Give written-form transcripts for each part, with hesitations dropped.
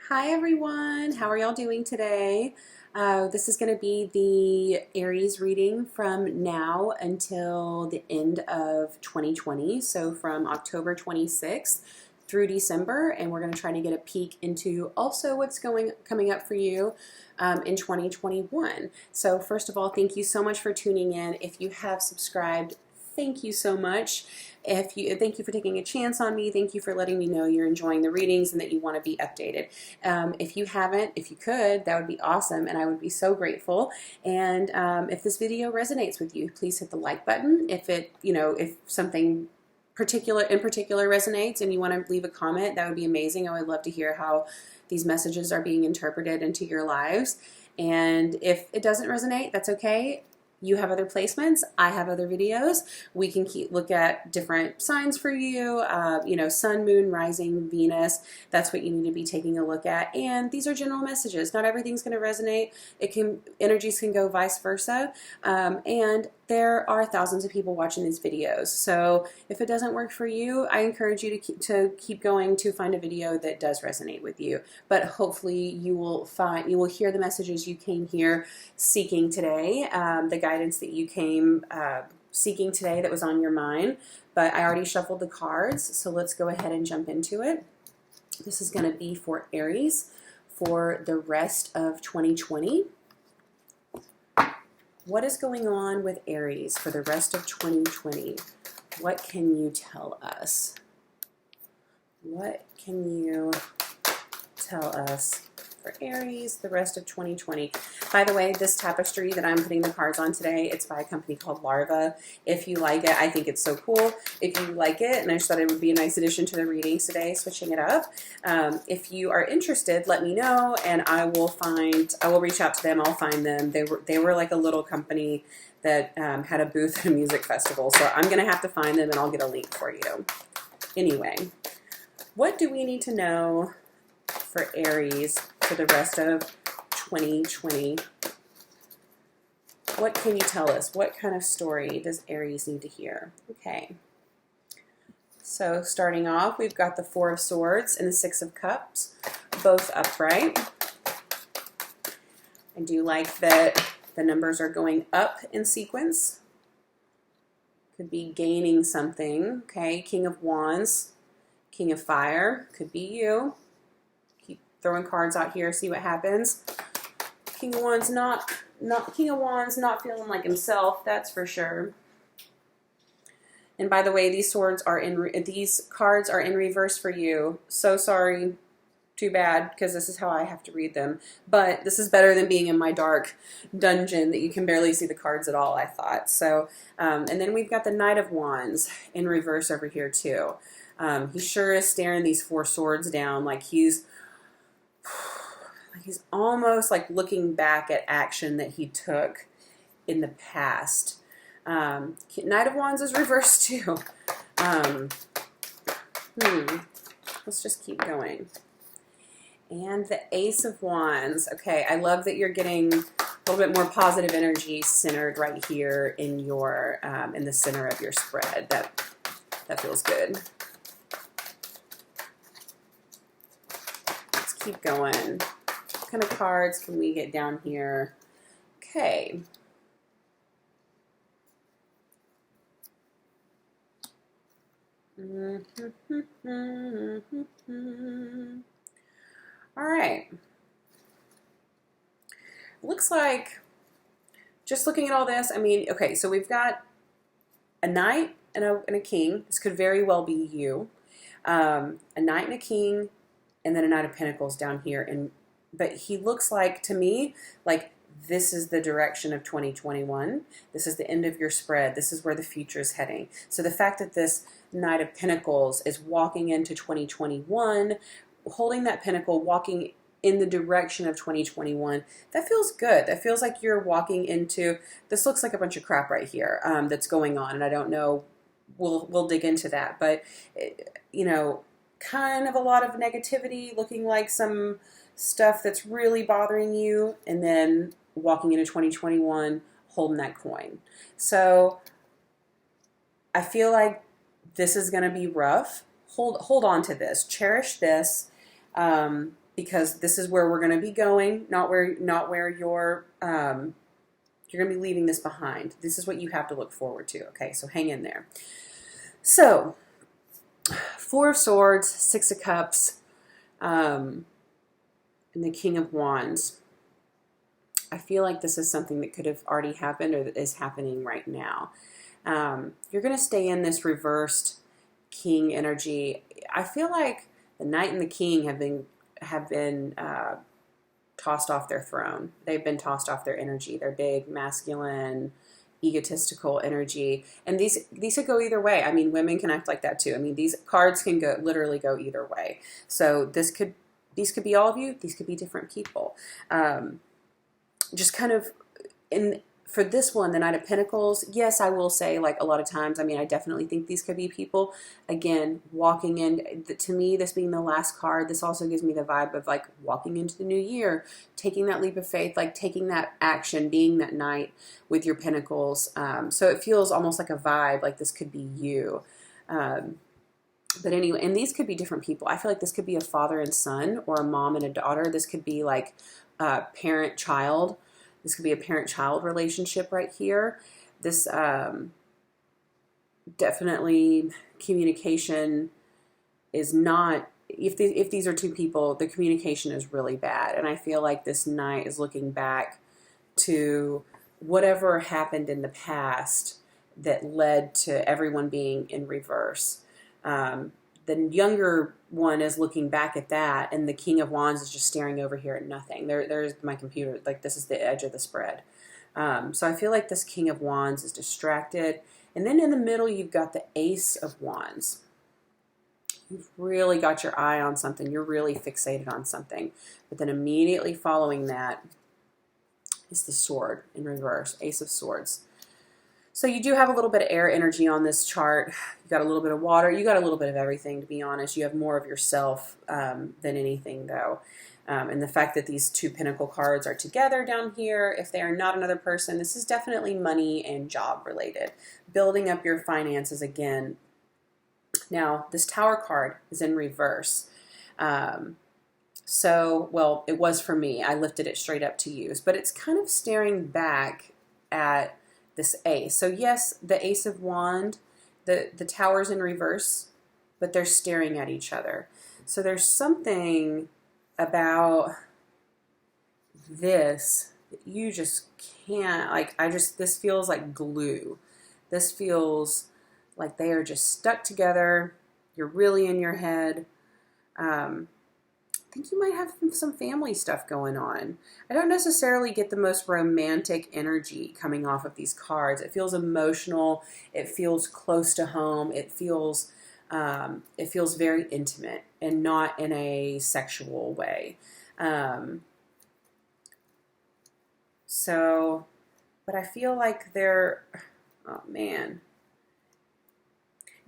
Hi everyone, how are y'all doing today? This is going to be the Aries reading from now until the end of 2020, so from October 26th through December, and we're going to try to get a peek into also what's coming up for you in 2021. So first of all, thank you so much for tuning in. If you have subscribed, thank you so much. Thank you for taking a chance on me. Thank you for letting me know you're enjoying the readings and that you want to be updated. If you haven't, if you could, that would be awesome, and I would be so grateful. And if this video resonates with you, please hit the like button. If something in particular resonates and you want to leave a comment, that would be amazing. I would love to hear how these messages are being interpreted into your lives. And if it doesn't resonate, that's okay. You have other placements. I have other videos. We can look at different signs for you, sun, moon, rising, Venus. That's what you need to be taking a look at. And these are general messages. Not everything's going to resonate. Energies can go vice versa. And there are thousands of people watching these videos. So if it doesn't work for you, I encourage you to keep going to find a video that does resonate with you. But hopefully you will hear the messages you came here seeking today, the guidance that you came seeking today that was on your mind. But I already shuffled the cards, so let's go ahead and jump into it. This is going to be for Aries for the rest of 2020. What is going on with Aries for the rest of 2020? What can you tell us? What can you tell us for Aries the rest of 2020? By the way, this tapestry that I'm putting the cards on today, it's by a company called Larva. If you like it, I think it's so cool. If you like it, and I just thought it would be a nice addition to the readings today, switching it up. If you are interested, let me know, and I will reach out to them. I'll find them. They were like a little company that had a booth at a music festival, so I'm gonna have to find them, and I'll get a link for you. Anyway, what do we need to know for Aries for the rest of 2020? What can you tell us? What kind of story does Aries need to hear? Okay. So starting off, we've got the Four of Swords and the Six of Cups, both upright. I do like that the numbers are going up in sequence. Could be gaining something. Okay, King of Wands, King of Fire, could be you. Keep throwing cards out here, see what happens. King of Wands not feeling like himself, that's for sure. And by the way, these cards are in reverse for you. So sorry, too bad, because this is how I have to read them. But this is better than being in my dark dungeon that you can barely see the cards at all, I thought. So, and then we've got the Knight of Wands in reverse over here too. He sure is staring these four swords down like he's almost like looking back at action that he took in the past. Knight of Wands is reversed too. Let's just keep going. And the Ace of Wands. Okay, I love that you're getting a little bit more positive energy centered right here in your in the center of your spread. That feels good. Let's keep going. What kind of cards can we get down here? Okay. All right. Looks like, just looking at all this, I mean, okay, so we've got a knight and a king. This could very well be you. A knight and a king, and then a Knight of Pentacles down here. But he looks like, to me, like this is the direction of 2021. This is the end of your spread. This is where the future is heading. So the fact that this Knight of Pentacles is walking into 2021, holding that pentacle, walking in the direction of 2021, that feels good. That feels like you're walking into, this looks like a bunch of crap right here that's going on, and I don't know, we'll dig into that, but kind of a lot of negativity, looking like some stuff that's really bothering you, and then walking into 2021 holding that coin. So I feel like this is going to be rough. Hold on to this. Cherish this. because this is where we're going to be going, not where you're going to be leaving this behind. This is what you have to look forward to. Okay, so hang in there. So, Four of Swords, Six of Cups, and the King of Wands. I feel like this is something that could have already happened or that is happening right now. You're going to stay in this reversed king energy. I feel like the Knight and the King have been tossed off their throne. They've been tossed off their energy. Their big, masculine, egotistical energy. And these could go either way. I mean, women can act like that too. I mean, these cards can literally go either way. So these could be all of you. These could be different people. Just kind of for this one, the Knight of Pentacles, yes, I will say, like, a lot of times, I mean, I definitely think these could be people. Again, walking in, to me, this being the last card, this also gives me the vibe of, like, walking into the new year, taking that leap of faith, like, taking that action, being that knight with your pentacles. So it feels almost like a vibe, like this could be you. But anyway, and these could be different people. I feel like this could be a father and son or a mom and a daughter. This could be, like, parent-child. This could be a parent-child relationship right here. This definitely communication is not, if these are two people, the communication is really bad. And I feel like this knight is looking back to whatever happened in the past that led to everyone being in reverse. The younger one is looking back at that, and the King of Wands is just staring over here at nothing. There's my computer. Like, this is the edge of the spread. So I feel like this King of Wands is distracted. And then in the middle, you've got the Ace of Wands. You've really got your eye on something. You're really fixated on something. But then immediately following that is the Sword in reverse, Ace of Swords. So you do have a little bit of air energy on this chart. You got a little bit of water. You got a little bit of everything, to be honest. You have more of yourself than anything, though. And the fact that these two Pentacle cards are together down here, if they are not another person, this is definitely money and job related. Building up your finances again. Now, this Tower card is in reverse. So, well, it was for me. I lifted it straight up to use. But it's kind of staring back at this Ace. So yes, the Ace of Wand, the Tower's in reverse, but they're staring at each other. So there's something about this that you just can't, like, this feels like glue. This feels like they are just stuck together. You're really in your head. I think you might have some family stuff going on. I don't necessarily get the most romantic energy coming off of these cards. It feels emotional. It feels close to home. It feels very intimate and not in a sexual way. But I feel like they're, oh man.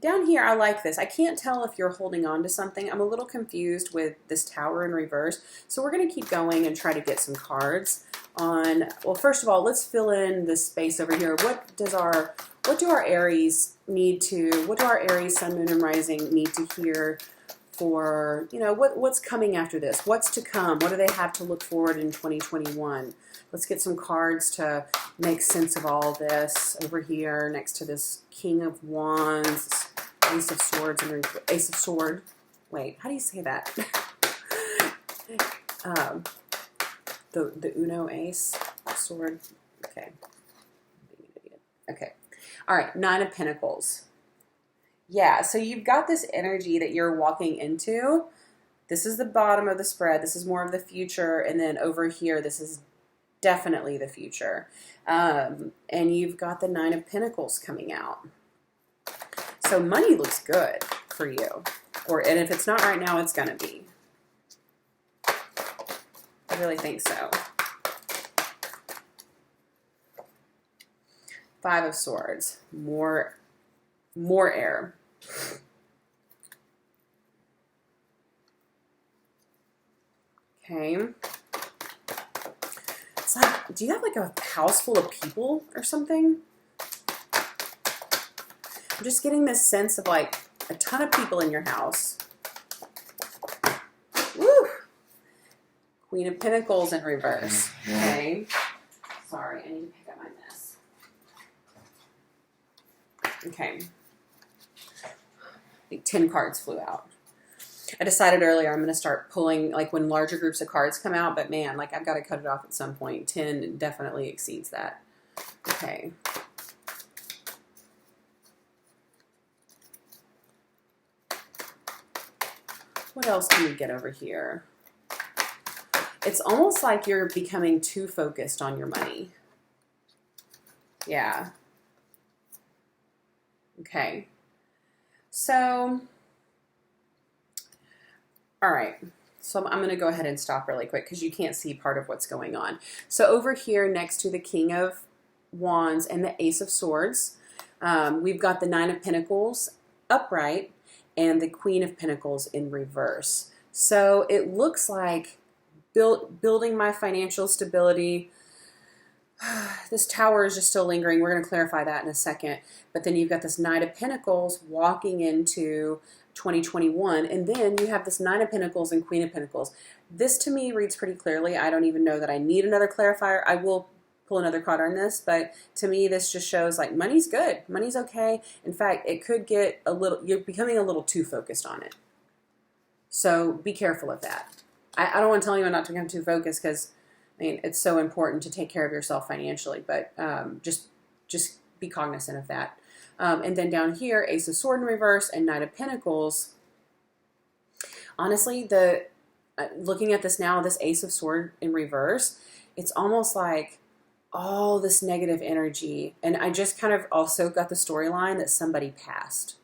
Down here, I like this. I can't tell if you're holding on to something. I'm a little confused with this Tower in reverse. So we're going to keep going and try to get some cards on. Well, first of all, let's fill in this space over here. What do our Aries need to, what do our Aries, Sun, Moon, and Rising need to hear for, you know, what's coming after this? What's to come? What do they have to look forward in 2021? Let's get some cards to make sense of all this over here next to this King of Wands, Ace of Swords, and Ace of Sword. Wait, how do you say that? The Uno Ace Sword. Okay. Okay. All right, Nine of Pentacles. Yeah, so you've got this energy that you're walking into. This is the bottom of the spread. This is more of the future. And then over here, this is definitely the future. And you've got the Nine of Pentacles coming out. So money looks good for you. And if it's not right now, it's going to be. I really think so. Five of Swords. More air. Okay. It's like, do you have like a house full of people or something? I'm just getting this sense of like a ton of people in your house. Woo! Queen of Pentacles in reverse. Okay. Sorry, I need to pick up my mess. Okay. I think 10 cards flew out. I decided earlier I'm going to start pulling, like, when larger groups of cards come out, but man, like, I've got to cut it off at some point. 10 definitely exceeds that. Okay. What else can we get over here? It's almost like you're becoming too focused on your money. Yeah. Okay. So, all right. So I'm going to go ahead and stop really quick because you can't see part of what's going on. So over here next to the King of Wands and the Ace of Swords, we've got the Nine of Pentacles upright and the Queen of Pentacles in reverse. So it looks like building my financial stability. This Tower is just still lingering. We're going to clarify that in a second. But then you've got this Knight of Pentacles walking into 2021. And then you have this Nine of Pentacles and Queen of Pentacles. This to me reads pretty clearly. I don't even know that I need another clarifier. I will pull another card on this. But to me, this just shows like money's good. Money's okay. In fact, it could get a little, you're becoming a little too focused on it. So be careful of that. I don't want to tell anyone not to become too focused because I mean, it's so important to take care of yourself financially, but just be cognizant of that. And then down here, Ace of Sword in reverse and Knight of Pentacles. Honestly, looking at this now, this Ace of Sword in reverse, it's almost like all this negative energy. And I just kind of also got the storyline that somebody passed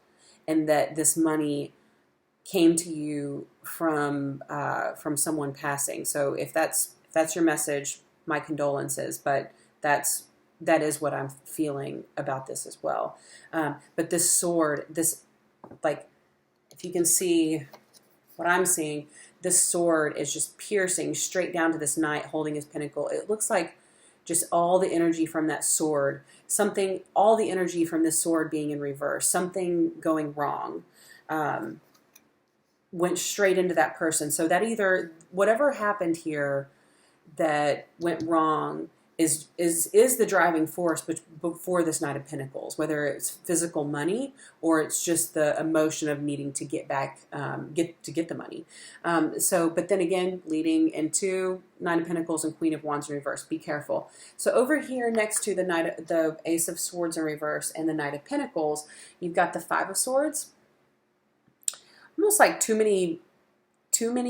and that this money came to you from someone passing. So if that's your message, my condolences, but that is what I'm feeling about this as well. But this sword, like, if you can see what I'm seeing, this sword is just piercing straight down to this knight holding his pinnacle. It looks like just all the energy from that sword, all the energy from this sword being in reverse, something going wrong, went straight into that person. So that either, whatever happened here that went wrong is the driving force before this Knight of Pentacles, whether it's physical money or it's just the emotion of needing to get back, get the money. But then again, leading into Nine of Pentacles and Queen of Wands in reverse. Be careful. So over here next to the Ace of Swords in reverse and the Knight of Pentacles, you've got the Five of Swords. Almost like too many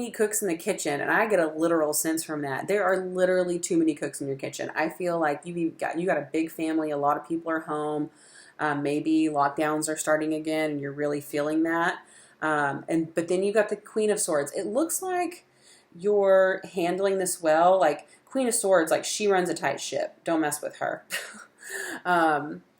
cooks in the kitchen, and I get a literal sense from that. There are literally too many cooks in your kitchen. I feel like you got a big family, a lot of people are home, maybe lockdowns are starting again, and you're really feeling that. But then you got the Queen of Swords. It looks like you're handling this well. Like Queen of Swords, like she runs a tight ship. Don't mess with her.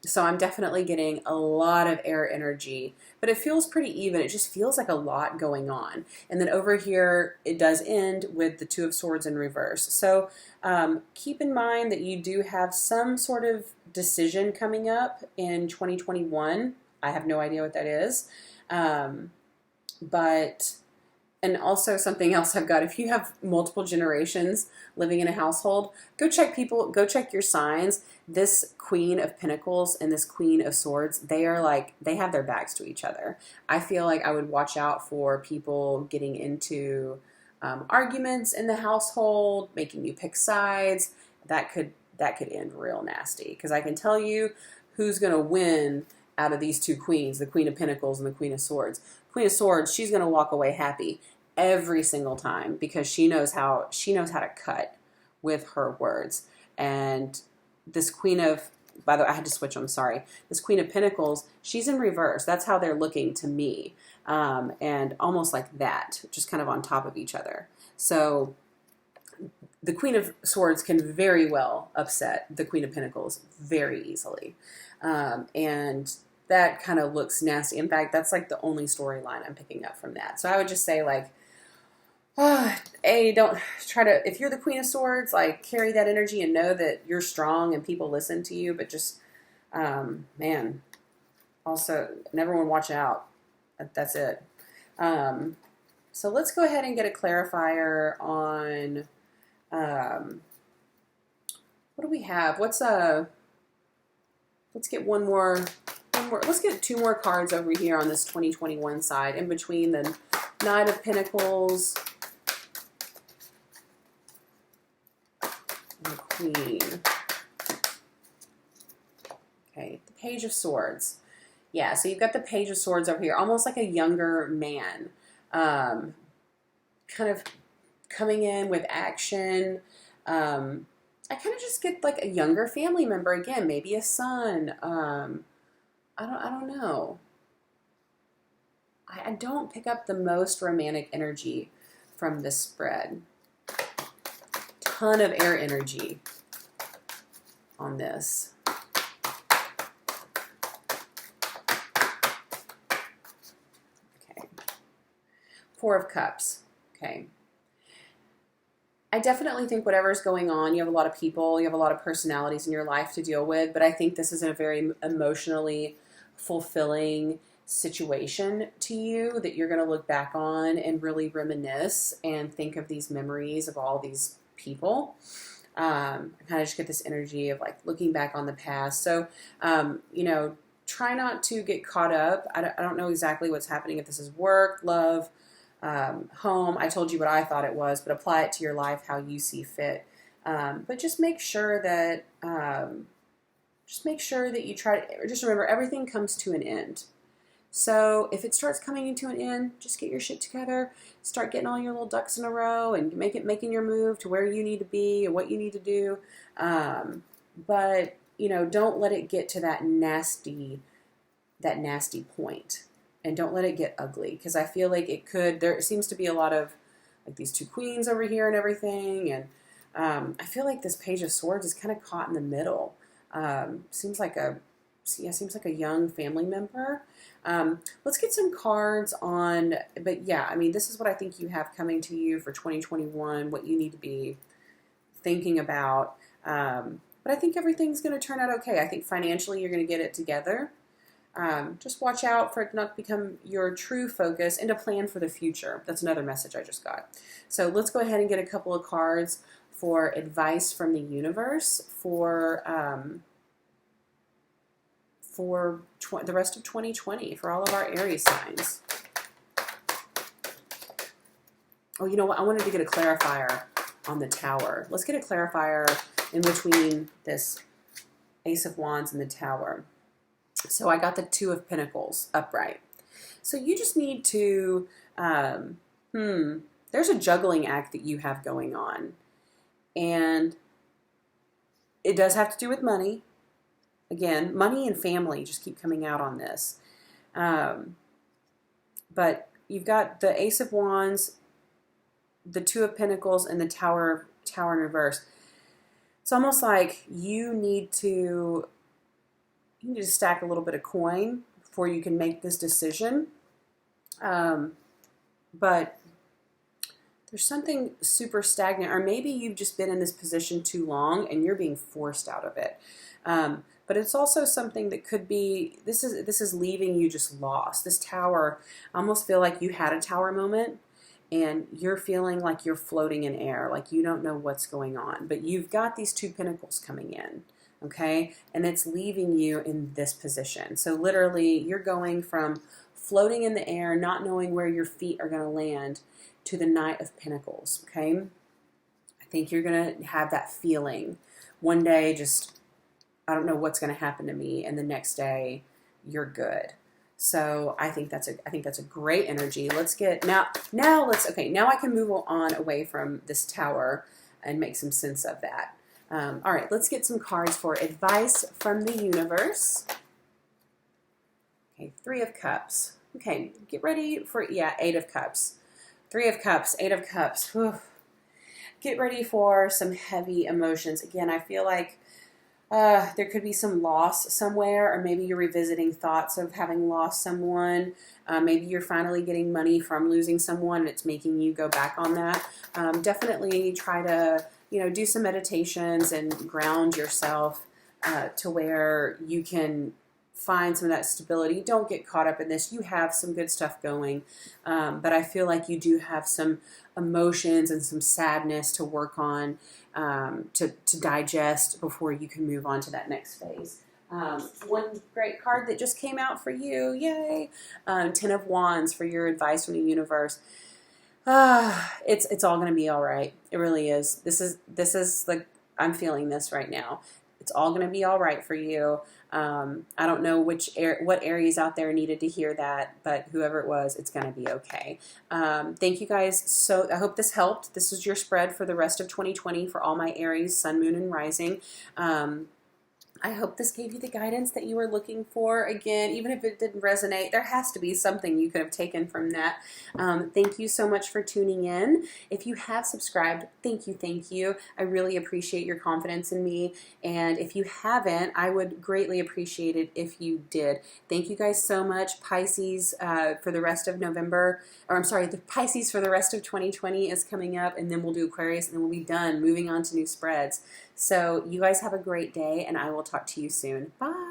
So I'm definitely getting a lot of air energy, but it feels pretty even. It just feels like a lot going on. And then over here, it does end with the Two of Swords in reverse. So keep in mind that you do have some sort of decision coming up in 2021. I have no idea what that is. And also something else I've got, if you have multiple generations living in a household, go check your signs. This Queen of Pentacles and this Queen of Swords, they have their backs to each other. I feel like I would watch out for people getting into arguments in the household, making you pick sides. That could end real nasty, because I can tell you who's going to win out of these two queens, the Queen of Pentacles and the Queen of Swords. Queen of Swords, she's going to walk away happy every single time because she knows how to cut with her words. And this Queen of, by the way, I had to switch them, sorry. This Queen of Pentacles, she's in reverse. That's how they're looking to me. And almost like that, just kind of on top of each other. So the Queen of Swords can very well upset the Queen of Pentacles very easily. And that kind of looks nasty. In fact, that's like the only storyline I'm picking up from that. So I would just say, like, don't try to, if you're the Queen of Swords, like, carry that energy and know that you're strong and people listen to you, but just, man, also, and everyone watch out. That's it. So let's go ahead and get a clarifier on What do we have? Let's get one more, let's get two more cards over here on this 2021 side, in between the Knight of Pentacles and the Queen. Okay, the Page of Swords. Yeah, so you've got the Page of Swords over here, almost like a younger man, kind of coming in with action. I kind of just get like a younger family member again, maybe a son. I don't know. I don't pick up the most romantic energy from this spread. Ton of air energy on this. Okay. Four of Cups. Okay. I definitely think whatever's going on, you have a lot of people, you have a lot of personalities in your life to deal with, but I think this is a very emotionally fulfilling situation to you that you're going to look back on and really reminisce and think of these memories of all these people. I kind of just get this energy of like looking back on the past. So, you know, try not to get caught up. I don't know exactly what's happening, if this is work, love, home. I told you what I thought it was, but apply it to your life how you see fit. But just make sure that you try to just remember everything comes to an end. So if it starts coming into an end, just get your shit together, start getting all your little ducks in a row, and making your move to where you need to be and what you need to do. But you know, don't let it get to that nasty point. And don't let it get ugly, because I feel like it could. There seems to be a lot of like these two queens over here and everything, and I feel like this Page of Swords is kind of caught in the middle. Seems like a young family member. Let's get some cards on. But yeah, I mean, this is what I think you have coming to you for 2021. What you need to be thinking about. But I think everything's going to turn out okay. I think financially you're going to get it together. Just watch out for it to not become your true focus, and to plan for the future. That's another message I just got. So let's go ahead and get a couple of cards for advice from the universe for the rest of 2020 for all of our Aries signs. Oh, you know what? I wanted to get a clarifier on the Tower. Let's get a clarifier in between this Ace of Wands and the Tower. So I got the Two of Pentacles upright. So you just need to, there's a juggling act that you have going on. And it does have to do with money. Again, money and family just keep coming out on this. But you've got the Ace of Wands, the Two of Pentacles, and the Tower in reverse. It's almost like you need to stack a little bit of coin before you can make this decision. But there's something super stagnant, or maybe you've just been in this position too long and you're being forced out of it. But it's also something that could be, this is leaving you just lost. This Tower, I almost feel like you had a Tower moment and you're feeling like you're floating in air, like you don't know what's going on. But you've got these Two Pentacles coming in. Okay, and it's leaving you in this position. So literally, you're going from floating in the air, not knowing where your feet are going to land, to the Knight of Pentacles. Okay, I think you're going to have that feeling one day. Just, I don't know what's going to happen to me, and the next day, you're good. So I think that's a great energy. Let's get now I can move on away from this Tower and make some sense of that. All right, let's get some cards for advice from the universe. Okay, Three of Cups. Okay, get ready for, Eight of Cups. Three of Cups, Eight of Cups. Whew. Get ready for some heavy emotions. Again, I feel like there could be some loss somewhere, or maybe you're revisiting thoughts of having lost someone. Maybe you're finally getting money from losing someone, and it's making you go back on that. Definitely try to do some meditations and ground yourself to where you can find some of that stability. Don't get caught up in this. You have some good stuff going, but I feel like you do have some emotions and some sadness to work on, to digest before you can move on to that next phase. One great card that just came out for you, yay! Ten of Wands for your advice from the universe. It's all going to be all right. It really is. This is like, I'm feeling this right now. It's all going to be all right for you. I don't know what Aries out there needed to hear that, but whoever it was, it's going to be okay. Thank you guys. So I hope this helped. This is your spread for the rest of 2020 for all my Aries, Sun, Moon, and Rising. I hope this gave you the guidance that you were looking for. Again, even if it didn't resonate, there has to be something you could have taken from that. Thank you so much for tuning in. If you have subscribed, thank you, thank you. I really appreciate your confidence in me. And if you haven't, I would greatly appreciate it if you did. Thank you guys so much. Pisces for the rest of November, or I'm sorry, the Pisces for the rest of 2020 is coming up, and then we'll do Aquarius, and then we'll be done, moving on to new spreads. So you guys have a great day, and I will talk to you soon. Bye.